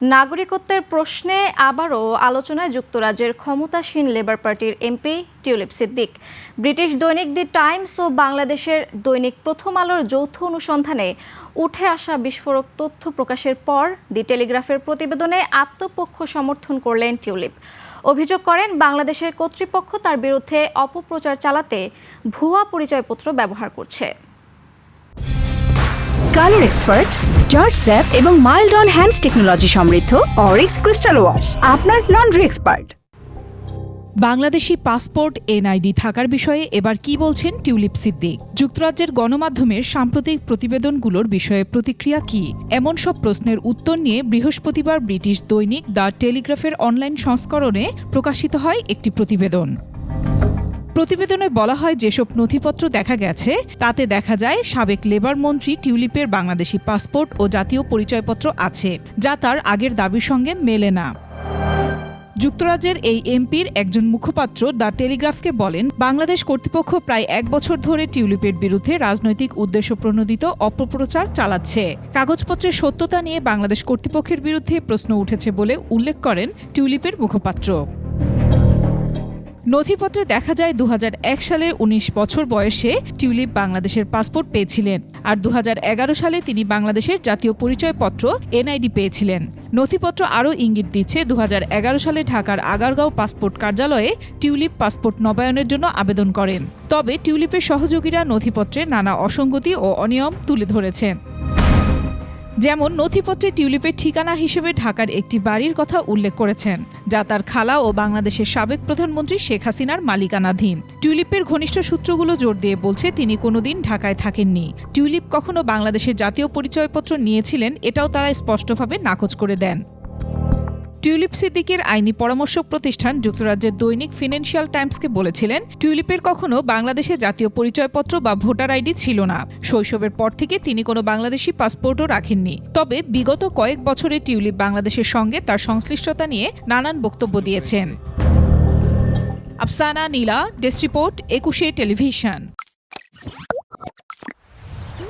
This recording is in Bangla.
নাগরিকত্বের প্রশ্নে আবারও আলোচনায় যুক্তরাজ্যের ক্ষমতাসীন লেবার পার্টির এমপি টিউলিপ সিদ্দিক। ব্রিটিশ দৈনিক দি টাইমস ও বাংলাদেশের দৈনিক প্রথম আলোর যৌথ অনুসন্ধানে উঠে আসা বিস্ফোরক তথ্য প্রকাশের পর দি টেলিগ্রাফের প্রতিবেদনে আত্মপক্ষ সমর্থন করলেন টিউলিপ। অভিযোগ করেন বাংলাদেশের কর্তৃপক্ষ তার বিরুদ্ধে অপপ্রচার চালাতে ভুয়া পরিচয়পত্র ব্যবহার করছে। কালার এক্সপার্ট, জর্জ স্যাপ এবং মাইল্ড অন হ্যান্ডস টেকনোলজি সমৃদ্ধ অরিক্স ক্রিস্টাল ওয়াশ আপনার laundry expert. Bangladeshi passport NID থাকার বিষয়ে এবার কি বলছেন টিউলিপ সিদ্দিক? যুক্তরাজ্যের গণমাধ্যমের সাম্প্রতিক প্রতিবেদনগুলোর বিষয়ে প্রতিক্রিয়া কি? এমন সব প্রশ্নের উত্তর নিয়ে বৃহস্পতিবার ব্রিটিশ দৈনিক দ্য টেলিগ্রাফের অনলাইন সংস্করণে প্রকাশিত হয় একটি প্রতিবেদন। প্রতিবেদনে বলা হয়, যেসব নথিপত্র দেখা গেছে তাতে দেখা যায় সাবেক লেবার মন্ত্রী টিউলিপের বাংলাদেশি পাসপোর্ট ও জাতীয় পরিচয়পত্র আছে, যা তার আগের দাবির সঙ্গে মেলে না। যুক্তরাজ্যের এই এমপির একজন মুখপাত্র দ্য টেলিগ্রাফকে বলেন, বাংলাদেশ কর্তৃপক্ষ প্রায় 1 বছর ধরে টিউলিপের বিরুদ্ধে রাজনৈতিক উদ্দেশ্যপ্রণোদিত অপপ্রচার চালাচ্ছে। কাগজপত্রের সত্যতা নিয়ে বাংলাদেশ কর্তৃপক্ষের বিরুদ্ধে প্রশ্ন উঠেছে বলে উল্লেখ করেন টিউলিপের মুখপাত্র। নথিপত্রে দেখা যায় 2001 সালে 19 বছর বয়সে টিউলিপ বাংলাদেশের পাসপোর্ট পেয়েছিলেন, আর 2011 সালে তিনি বাংলাদেশের জাতীয় পরিচয়পত্র এনআইডি পেয়েছিলেন। নথিপত্র আরও ইঙ্গিত দিচ্ছে 2011 সালে ঢাকার আগারগাঁও পাসপোর্ট কার্যালয়ে টিউলিপ পাসপোর্ট নবায়নের জন্য আবেদন করেন। তবে টিউলিপের সহযোগীরা নথিপত্রে নানা অসঙ্গতি ও অনিয়ম তুলে ধরেছেন। যেমন নথিপত্রে টিউলিপের ঠিকানা হিসেবে ঢাকার একটি বাড়ির কথা উল্লেখ করেছেন, যা তার খালা ও বাংলাদেশের সাবেক প্রধানমন্ত্রী শেখ হাসিনার মালিকানাধীন। টিউলিপের ঘনিষ্ঠ সূত্রগুলো জোর দিয়ে বলছে তিনি কোনোদিন ঢাকায় থাকেননি। টিউলিপ কখনো বাংলাদেশের জাতীয় পরিচয়পত্র নিয়েছিলেন, এটাও তারা স্পষ্টভাবে নাকচ করে দেন। টিউলিপ সিদ্দিকের আইনি পরামর্শক প্রতিষ্ঠান যুক্তরাজ্যের দৈনিক ফিনান্সিয়াল টাইমসকে বলেছিলেন, টিউলিপের কখনো বাংলাদেশে জাতীয় পরিচয়পত্র বা ভোটার আইডি ছিল না। শৈশবের পর থেকে তিনি কোনো বাংলাদেশি পাসপোর্টও রাখেননি। তবে বিগত কয়েক বছরে টিউলিপ বাংলাদেশের সঙ্গে তার সংশ্লিষ্টতা নিয়ে নানান বক্তব্য দিয়েছেন। আফসানা নীলা, ডেস্ক রিপোর্ট, 21 টেলিভিশন।